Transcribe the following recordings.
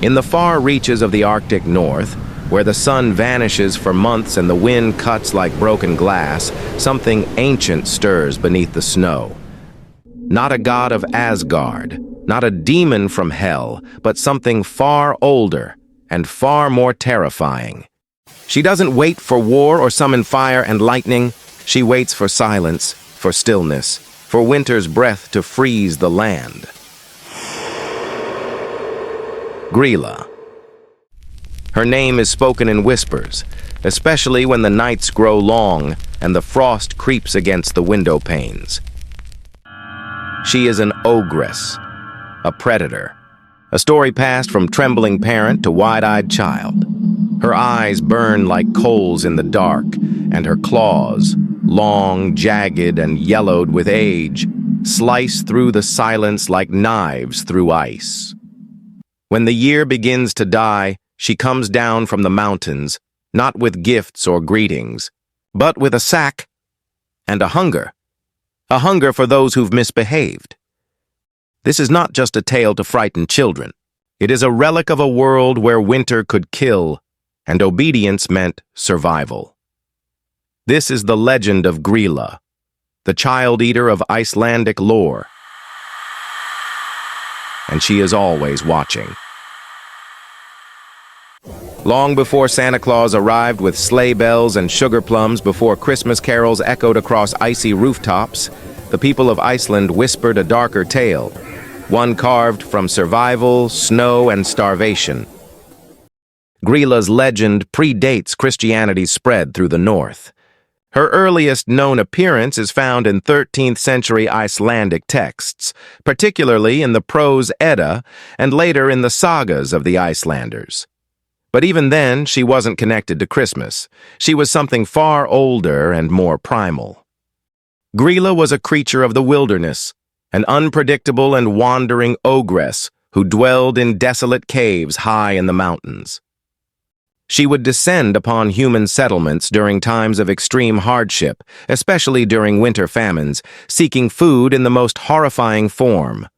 In the far reaches of the Arctic North, where the sun vanishes for months and the wind cuts like broken glass, something ancient stirs beneath the snow. Not a god of Asgard, not a demon from hell, but something far older and far more terrifying. She doesn't wait for war or summon fire and lightning. She waits for silence, for stillness, for winter's breath to freeze the land. Gryla. Her name is spoken in whispers, especially when the nights grow long and the frost creeps against the window panes. She is an ogress, a predator, a story passed from trembling parent to wide-eyed child. Her eyes burn like coals in the dark, and her claws, long, jagged, and yellowed with age, slice through the silence like knives through ice. When the year begins to die, she comes down from the mountains, not with gifts or greetings, but with a sack and a hunger for those who've misbehaved. This is not just a tale to frighten children. It is a relic of a world where winter could kill and obedience meant survival. This is the legend of Gryla, the child eater of Icelandic lore. And she is always watching. Long before Santa Claus arrived with sleigh bells and sugar plums, before Christmas carols echoed across icy rooftops, the people of Iceland whispered a darker tale, one carved from survival, snow, and starvation. Gryla's legend predates Christianity's spread through the north. Her earliest known appearance is found in 13th century Icelandic texts, particularly in the prose Edda and later in the sagas of the Icelanders. But even then, she wasn't connected to Christmas. She was something far older and more primal. Gryla was a creature of the wilderness, an unpredictable and wandering ogress who dwelled in desolate caves high in the mountains. She would descend upon human settlements during times of extreme hardship, especially during winter famines, seeking food in the most horrifying form,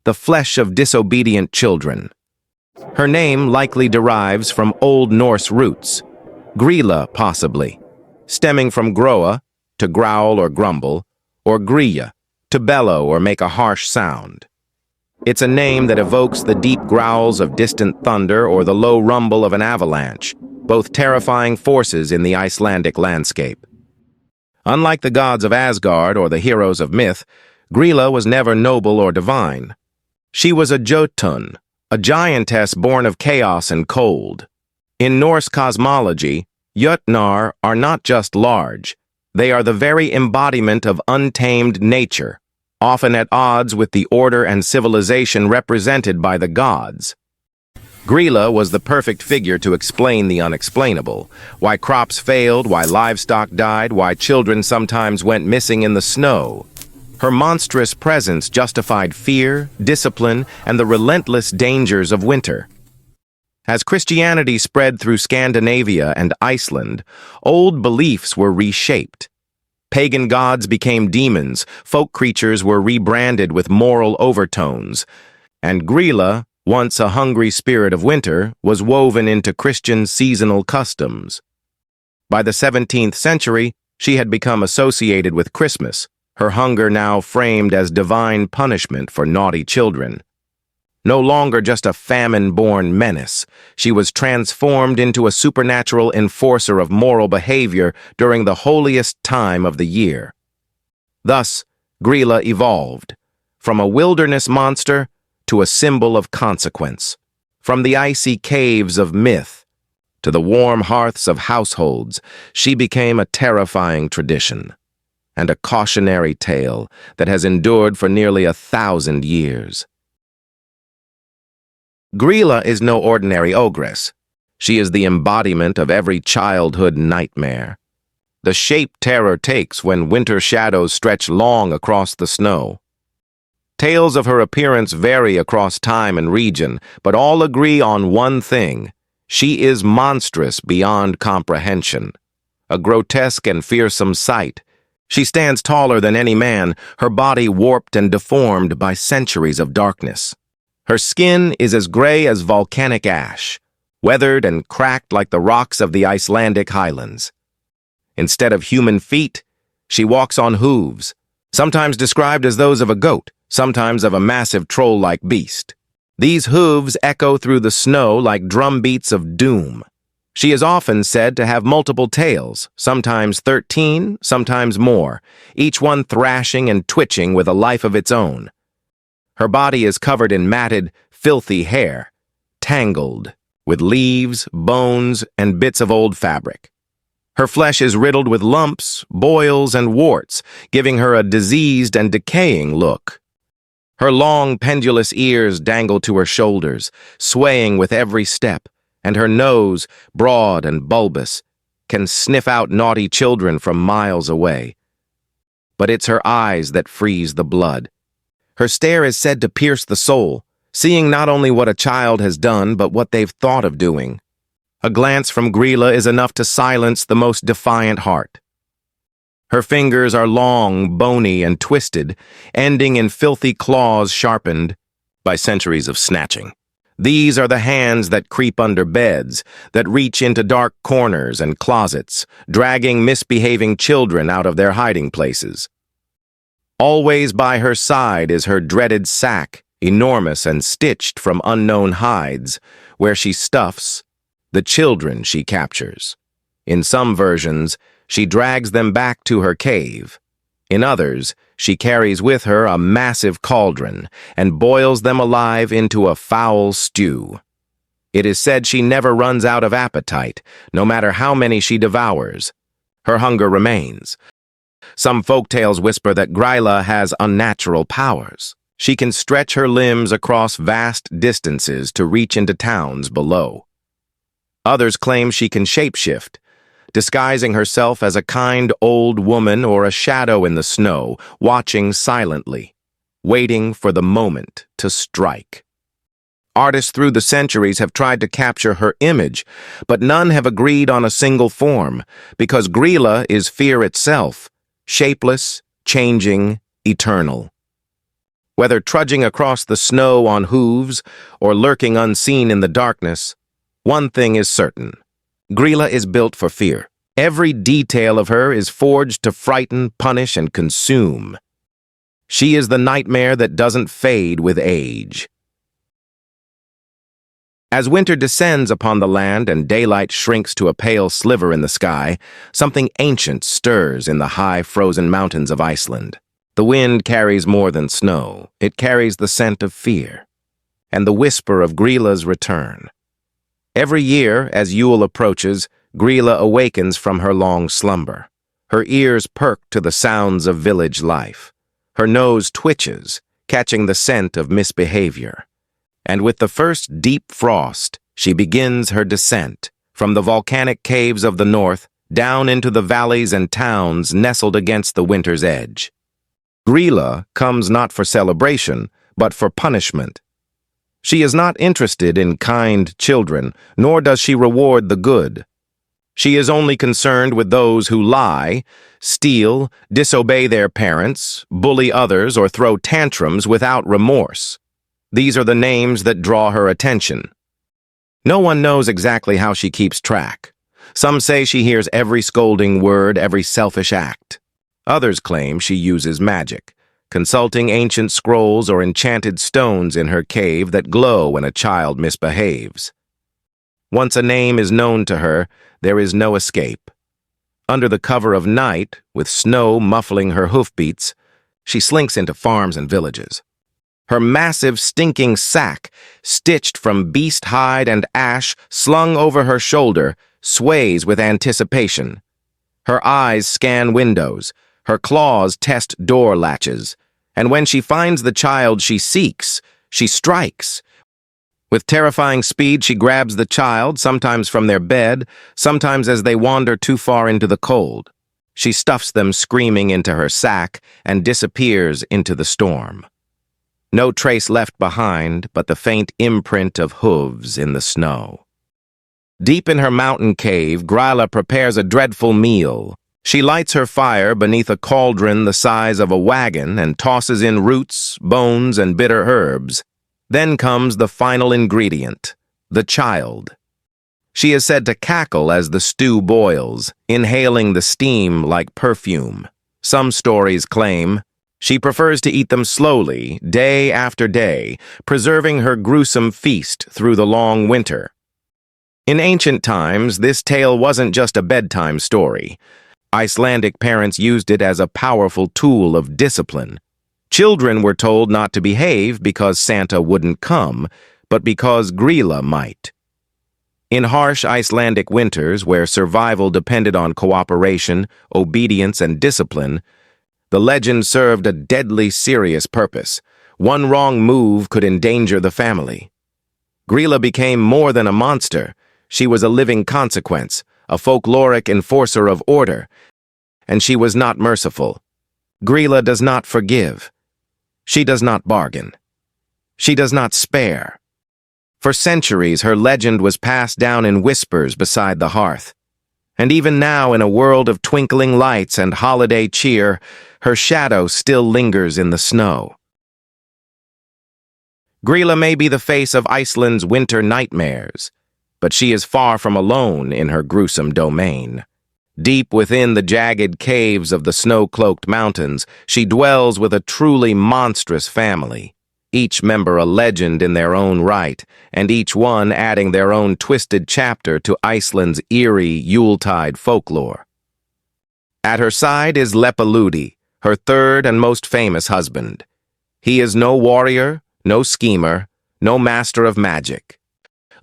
the flesh of disobedient children. Her name likely derives from Old Norse roots, Gryla possibly, stemming from groa, to growl or grumble, or grya, to bellow or make a harsh sound. It's a name that evokes the deep growls of distant thunder or the low rumble of an avalanche, both terrifying forces in the Icelandic landscape. Unlike the gods of Asgard or the heroes of myth, Gryla was never noble or divine. She was a Jotun, a giantess born of chaos and cold. In Norse cosmology, Jötnar are not just large, they are the very embodiment of untamed nature, often at odds with the order and civilization represented by the gods. Gryla was the perfect figure to explain the unexplainable, why crops failed, why livestock died, why children sometimes went missing in the snow. Her monstrous presence justified fear, discipline, and the relentless dangers of winter. As Christianity spread through Scandinavia and Iceland, old beliefs were reshaped. Pagan gods became demons, folk creatures were rebranded with moral overtones, and Gryla, once a hungry spirit of winter, was woven into Christian seasonal customs. By the 17th century, she had become associated with Christmas, her hunger now framed as divine punishment for naughty children. No longer just a famine-born menace, she was transformed into a supernatural enforcer of moral behavior during the holiest time of the year. Thus, Gryla evolved, from a wilderness monster to a symbol of consequence, from the icy caves of myth to the warm hearths of households. She became a terrifying tradition and a cautionary tale that has endured for nearly 1,000 years. Gryla is no ordinary ogress. She is the embodiment of every childhood nightmare. The shape terror takes when winter shadows stretch long across the snow. Tales of her appearance vary across time and region, but all agree on one thing: she is monstrous beyond comprehension. A grotesque and fearsome sight. She stands taller than any man, her body warped and deformed by centuries of darkness. Her skin is as gray as volcanic ash, weathered and cracked like the rocks of the Icelandic highlands. Instead of human feet, she walks on hooves, sometimes described as those of a goat, sometimes of a massive troll-like beast. These hooves echo through the snow like drumbeats of doom. She is often said to have multiple tails, sometimes 13, sometimes more, each one thrashing and twitching with a life of its own. Her body is covered in matted, filthy hair, tangled with leaves, bones, and bits of old fabric. Her flesh is riddled with lumps, boils, and warts, giving her a diseased and decaying look. Her long, pendulous ears dangle to her shoulders, swaying with every step, and her nose, broad and bulbous, can sniff out naughty children from miles away. But it's her eyes that freeze the blood. Her stare is said to pierce the soul, seeing not only what a child has done, but what they've thought of doing. A glance from Gryla is enough to silence the most defiant heart. Her fingers are long, bony, and twisted, ending in filthy claws sharpened by centuries of snatching. These are the hands that creep under beds, that reach into dark corners and closets, dragging misbehaving children out of their hiding places. Always by her side is her dreaded sack, enormous and stitched from unknown hides, where she stuffs the children she captures. In some versions, she drags them back to her cave. In others, she carries with her a massive cauldron and boils them alive into a foul stew. It is said she never runs out of appetite, no matter how many she devours. Her hunger remains. Some folktales whisper that Gryla has unnatural powers. She can stretch her limbs across vast distances to reach into towns below. Others claim she can shapeshift, disguising herself as a kind old woman or a shadow in the snow, watching silently, waiting for the moment to strike. Artists through the centuries have tried to capture her image, but none have agreed on a single form, because Gryla is fear itself, shapeless, changing, eternal. Whether trudging across the snow on hooves or lurking unseen in the darkness, one thing is certain. Gryla is built for fear. Every detail of her is forged to frighten, punish, and consume. She is the nightmare that doesn't fade with age. As winter descends upon the land and daylight shrinks to a pale sliver in the sky, something ancient stirs in the high frozen mountains of Iceland. The wind carries more than snow. It carries the scent of fear and the whisper of Gryla's return. Every year, as Yule approaches, Gryla awakens from her long slumber. Her ears perk to the sounds of village life. Her nose twitches, catching the scent of misbehavior. And with the first deep frost, she begins her descent from the volcanic caves of the north down into the valleys and towns nestled against the winter's edge. Gryla comes not for celebration, but for punishment. She is not interested in kind children, nor does she reward the good. She is only concerned with those who lie, steal, disobey their parents, bully others, or throw tantrums without remorse. These are the names that draw her attention. No one knows exactly how she keeps track. Some say she hears every scolding word, every selfish act. Others claim she uses magic, consulting ancient scrolls or enchanted stones in her cave that glow when a child misbehaves. Once a name is known to her, there is no escape. Under the cover of night, with snow muffling her hoofbeats, she slinks into farms and villages. Her massive, stinking sack, stitched from beast hide and ash, slung over her shoulder, sways with anticipation. Her eyes scan windows, her claws test door latches, and when she finds the child she seeks, she strikes. With terrifying speed, she grabs the child, sometimes from their bed, sometimes as they wander too far into the cold. She stuffs them screaming into her sack and disappears into the storm. No trace left behind but the faint imprint of hooves in the snow. Deep in her mountain cave, Gryla prepares a dreadful meal. She lights her fire beneath a cauldron the size of a wagon and tosses in roots, bones, and bitter herbs. Then comes the final ingredient, the child. She is said to cackle as the stew boils, inhaling the steam like perfume. Some stories claim she prefers to eat them slowly, day after day, preserving her gruesome feast through the long winter. In ancient times, this tale wasn't just a bedtime story. Icelandic parents used it as a powerful tool of discipline. Children were told not to behave because Santa wouldn't come, but because Gryla might. In harsh Icelandic winters, where survival depended on cooperation, obedience, and discipline, the legend served a deadly serious purpose. One wrong move could endanger the family. Gryla became more than a monster. She was a living consequence, a folkloric enforcer of order, and she was not merciful. Gryla does not forgive. She does not bargain. She does not spare. For centuries, her legend was passed down in whispers beside the hearth. And even now, in a world of twinkling lights and holiday cheer, her shadow still lingers in the snow. Gryla may be the face of Iceland's winter nightmares, but she is far from alone in her gruesome domain. Deep within the jagged caves of the snow-cloaked mountains, she dwells with a truly monstrous family, each member a legend in their own right, and each one adding their own twisted chapter to Iceland's eerie Yuletide folklore. At her side is Leppalúði, her third and most famous husband. He is no warrior, no schemer, no master of magic.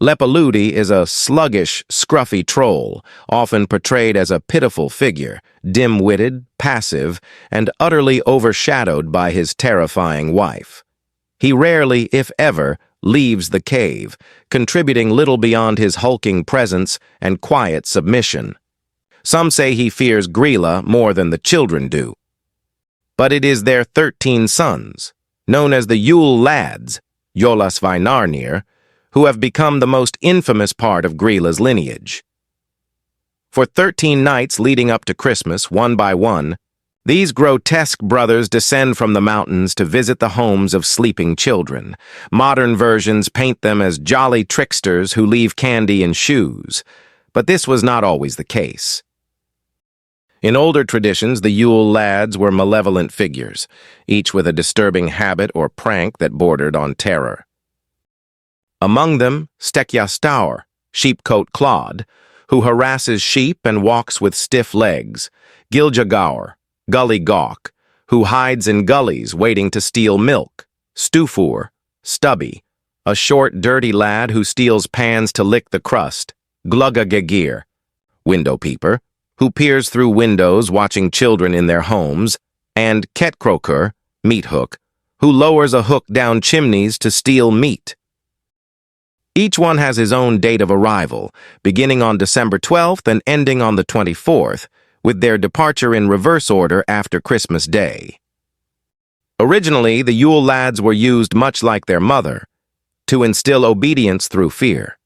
Leppalúði is a sluggish, scruffy troll, often portrayed as a pitiful figure, dim-witted, passive, and utterly overshadowed by his terrifying wife. He rarely, if ever, leaves the cave, contributing little beyond his hulking presence and quiet submission. Some say he fears Gryla more than the children do. But it is their 13 sons, known as the Yule lads, Jólasveinarnir, who have become the most infamous part of Gryla's lineage. For 13 nights leading up to Christmas, one by one, these grotesque brothers descend from the mountains to visit the homes of sleeping children. Modern versions paint them as jolly tricksters who leave candy in shoes, but this was not always the case. In older traditions, the Yule lads were malevolent figures, each with a disturbing habit or prank that bordered on terror. Among them, Stekkjastaur, sheepcoat Claude, who harasses sheep and walks with stiff legs, Giljagáur, Gully Gawk, who hides in gullies waiting to steal milk, Stufur, Stubby, a short, dirty lad who steals pans to lick the crust, Gluggagegir, window peeper, who peers through windows watching children in their homes, and Ketkrókur, meat hook, who lowers a hook down chimneys to steal meat. Each one has his own date of arrival, beginning on December 12th and ending on the 24th, with their departure in reverse order after Christmas Day. Originally, the Yule lads were used much like their mother, to instill obedience through fear.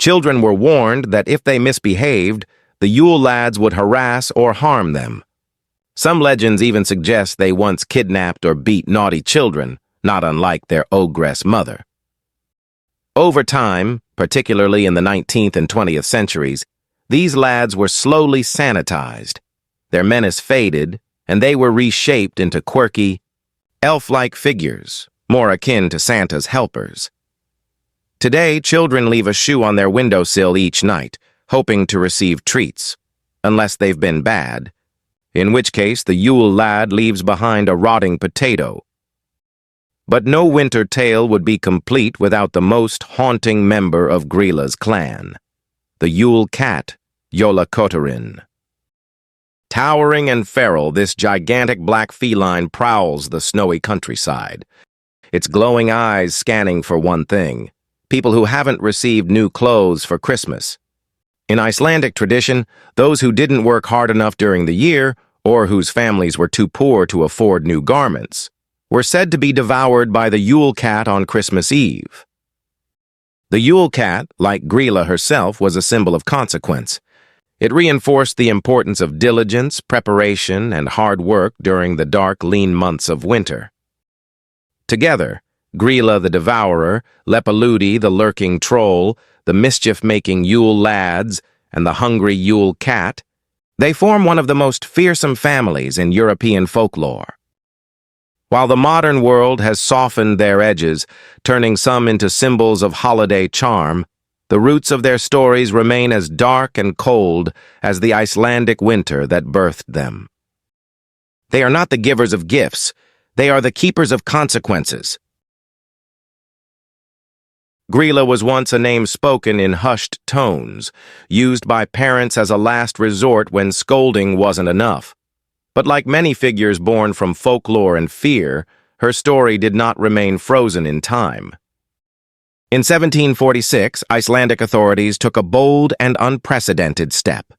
Children were warned that if they misbehaved, the Yule lads would harass or harm them. Some legends even suggest they once kidnapped or beat naughty children, not unlike their ogress mother. Over time, particularly in the 19th and 20th centuries, these lads were slowly sanitized. Their menace faded, and they were reshaped into quirky, elf-like figures, more akin to Santa's helpers. Today, children leave a shoe on their windowsill each night, hoping to receive treats, unless they've been bad, in which case the Yule lad leaves behind a rotting potato. But no winter tale would be complete without the most haunting member of Gryla's clan, the Yule cat, Jólakötturinn. Towering and feral, this gigantic black feline prowls the snowy countryside, its glowing eyes scanning for one thing: people who haven't received new clothes for Christmas. In Icelandic tradition, those who didn't work hard enough during the year, or whose families were too poor to afford new garments, were said to be devoured by the Yule cat on Christmas Eve. The Yule cat, like Gryla herself, was a symbol of consequence. It reinforced the importance of diligence, preparation, and hard work during the dark, lean months of winter. Together, Gryla the Devourer, Lepaludi the Lurking Troll, the mischief-making Yule Lads, and the Hungry Yule Cat, they form one of the most fearsome families in European folklore. While the modern world has softened their edges, turning some into symbols of holiday charm, the roots of their stories remain as dark and cold as the Icelandic winter that birthed them. They are not the givers of gifts, they are the keepers of consequences. Gryla was once a name spoken in hushed tones, used by parents as a last resort when scolding wasn't enough. But like many figures born from folklore and fear, her story did not remain frozen in time. In 1746, Icelandic authorities took a bold and unprecedented step.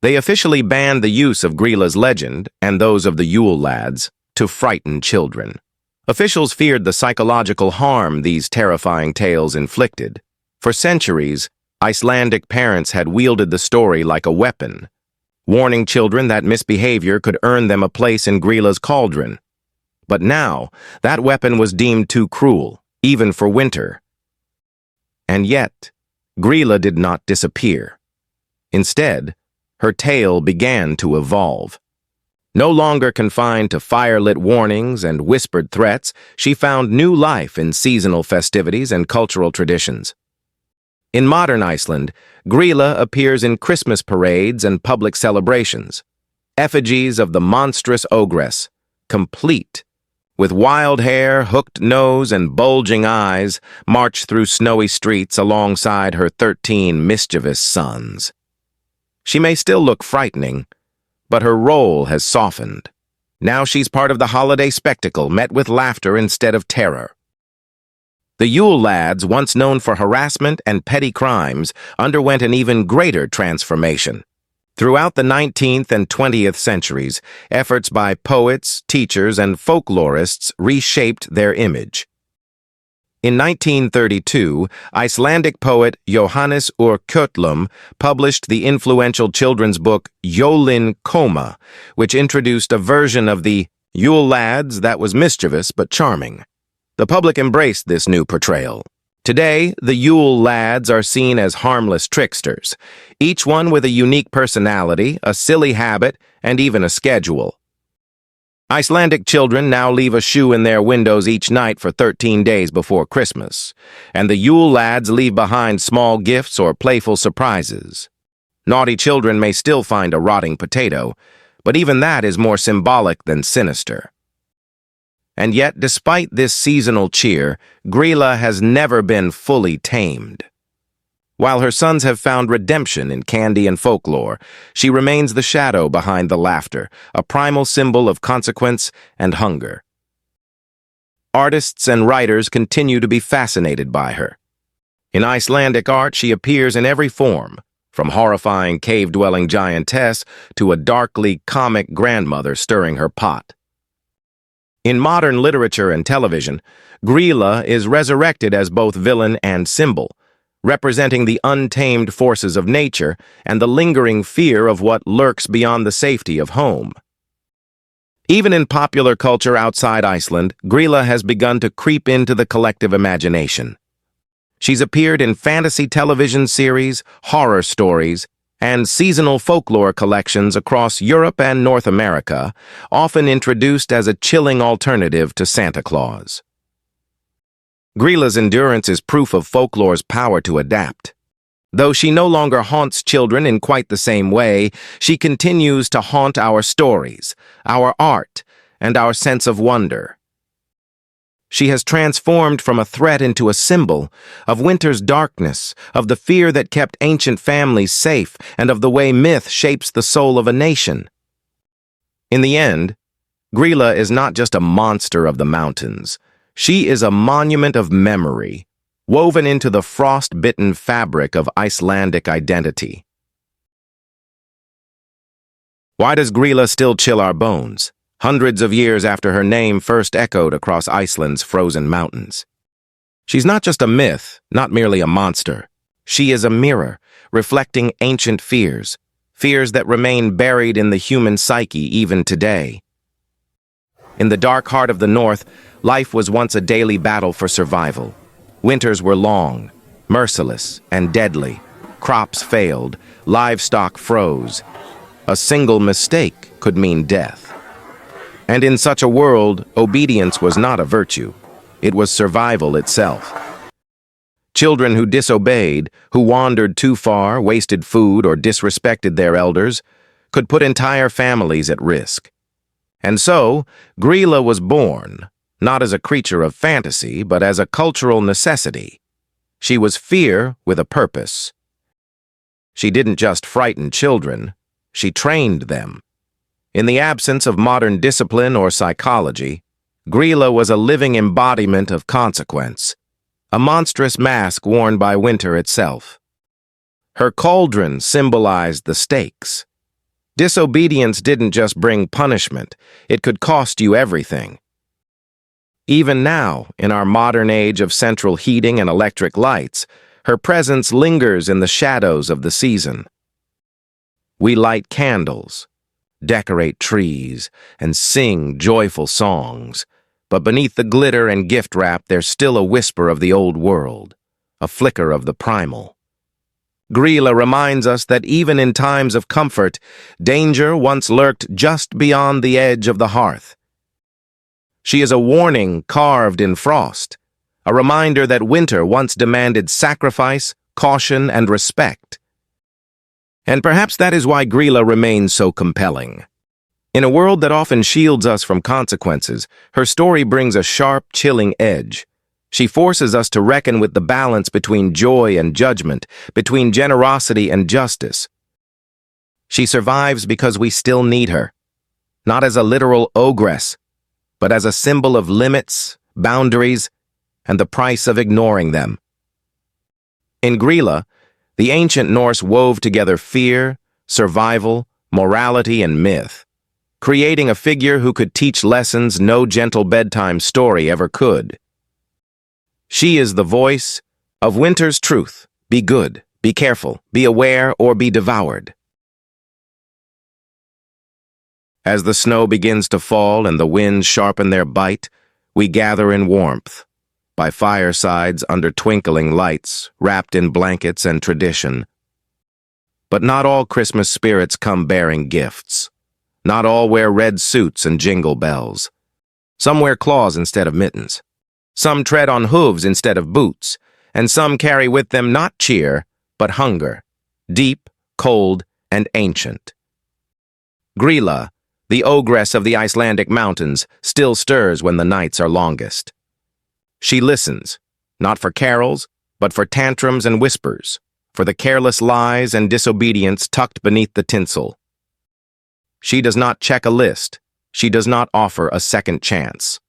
They officially banned the use of Gryla's legend, and those of the Yule Lads, to frighten children. Officials feared the psychological harm these terrifying tales inflicted. For centuries, Icelandic parents had wielded the story like a weapon, warning children that misbehavior could earn them a place in Gryla's cauldron. But now, that weapon was deemed too cruel, even for winter. And yet, Gryla did not disappear. Instead, her tale began to evolve. No longer confined to firelit warnings and whispered threats, she found new life in seasonal festivities and cultural traditions. In modern Iceland, Gryla appears in Christmas parades and public celebrations. Effigies of the monstrous ogress, complete, with wild hair, hooked nose, and bulging eyes, march through snowy streets alongside her 13 mischievous sons. She may still look frightening, but her role has softened. Now she's part of the holiday spectacle, met with laughter instead of terror. The Yule Lads, once known for harassment and petty crimes, underwent an even greater transformation. Throughout the 19th and 20th centuries, efforts by poets, teachers, and folklorists reshaped their image. In 1932, Icelandic poet Jóhannes úr Kötlum published the influential children's book Jólin Koma, which introduced a version of the Yule Lads that was mischievous but charming. The public embraced this new portrayal. Today, the Yule Lads are seen as harmless tricksters, each one with a unique personality, a silly habit, and even a schedule. Icelandic children now leave a shoe in their windows each night for 13 days before Christmas, and the Yule Lads leave behind small gifts or playful surprises. Naughty children may still find a rotting potato, but even that is more symbolic than sinister. And yet, despite this seasonal cheer, Gryla has never been fully tamed. While her sons have found redemption in candy and folklore, she remains the shadow behind the laughter, a primal symbol of consequence and hunger. Artists and writers continue to be fascinated by her. In Icelandic art, she appears in every form, from horrifying cave-dwelling giantess to a darkly comic grandmother stirring her pot. In modern literature and television, Gryla is resurrected as both villain and symbol, representing the untamed forces of nature and the lingering fear of what lurks beyond the safety of home. Even in popular culture outside Iceland, Gryla has begun to creep into the collective imagination. She's appeared in fantasy television series, horror stories, and seasonal folklore collections across Europe and North America, often introduced as a chilling alternative to Santa Claus. Gryla's endurance is proof of folklore's power to adapt. Though she no longer haunts children in quite the same way, she continues to haunt our stories, our art, and our sense of wonder. She has transformed from a threat into a symbol of winter's darkness, of the fear that kept ancient families safe, and of the way myth shapes the soul of a nation. In the end, Gryla is not just a monster of the mountains. She is a monument of memory, woven into the frost-bitten fabric of Icelandic identity. Why does Gryla still chill our bones, hundreds of years after her name first echoed across Iceland's frozen mountains? She's not just a myth, not merely a monster. She is a mirror, reflecting ancient fears, fears that remain buried in the human psyche even today. In the dark heart of the north, life was once a daily battle for survival. Winters were long, merciless, and deadly. Crops failed, livestock froze. A single mistake could mean death. And in such a world, obedience was not a virtue. It was survival itself. Children who disobeyed, who wandered too far, wasted food, or disrespected their elders, could put entire families at risk. And so, Gryla was born, not as a creature of fantasy, but as a cultural necessity. She was fear with a purpose. She didn't just frighten children, she trained them. In the absence of modern discipline or psychology, Gryla was a living embodiment of consequence, a monstrous mask worn by winter itself. Her cauldron symbolized the stakes. Disobedience didn't just bring punishment, it could cost you everything. Even now, in our modern age of central heating and electric lights, her presence lingers in the shadows of the season. We light candles, decorate trees, and sing joyful songs, but beneath the glitter and gift wrap there's still a whisper of the old world, a flicker of the primal. Gryla reminds us that even in times of comfort, danger once lurked just beyond the edge of the hearth. She is a warning carved in frost, a reminder that winter once demanded sacrifice, caution, and respect. And perhaps that is why Gryla remains so compelling. In a world that often shields us from consequences, her story brings a sharp, chilling edge. She forces us to reckon with the balance between joy and judgment, between generosity and justice. She survives because we still need her, not as a literal ogress, but as a symbol of limits, boundaries, and the price of ignoring them. In Gryla, the ancient Norse wove together fear, survival, morality, and myth, creating a figure who could teach lessons no gentle bedtime story ever could. She is the voice of winter's truth. Be good, be careful, be aware, or be devoured. As the snow begins to fall and the winds sharpen their bite, we gather in warmth, by firesides under twinkling lights, wrapped in blankets and tradition. But not all Christmas spirits come bearing gifts. Not all wear red suits and jingle bells. Some wear claws instead of mittens. Some tread on hooves instead of boots, and some carry with them not cheer, but hunger, deep, cold, and ancient. Gryla, the ogress of the Icelandic mountains, still stirs when the nights are longest. She listens, not for carols, but for tantrums and whispers, for the careless lies and disobedience tucked beneath the tinsel. She does not check a list. She does not offer a second chance.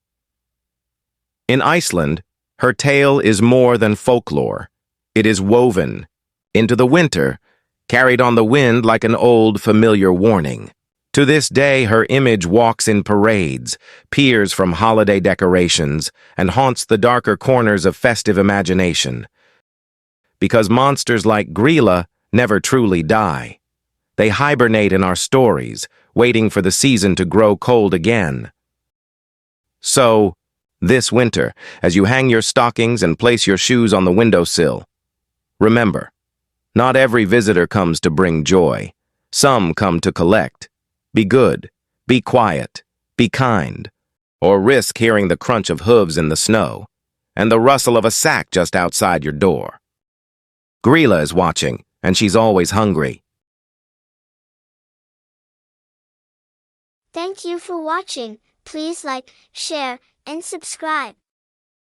In Iceland, her tale is more than folklore. It is woven into the winter, carried on the wind like an old, familiar warning. To this day, her image walks in parades, peers from holiday decorations, and haunts the darker corners of festive imagination. Because monsters like Gryla never truly die. They hibernate in our stories, waiting for the season to grow cold again. So, this winter, as you hang your stockings and place your shoes on the windowsill, remember, not every visitor comes to bring joy. Some come to collect. Be good, be quiet, be kind, or risk hearing the crunch of hooves in the snow and the rustle of a sack just outside your door. Gryla is watching, and she's always hungry. Thank you for watching. Please like, share, and subscribe.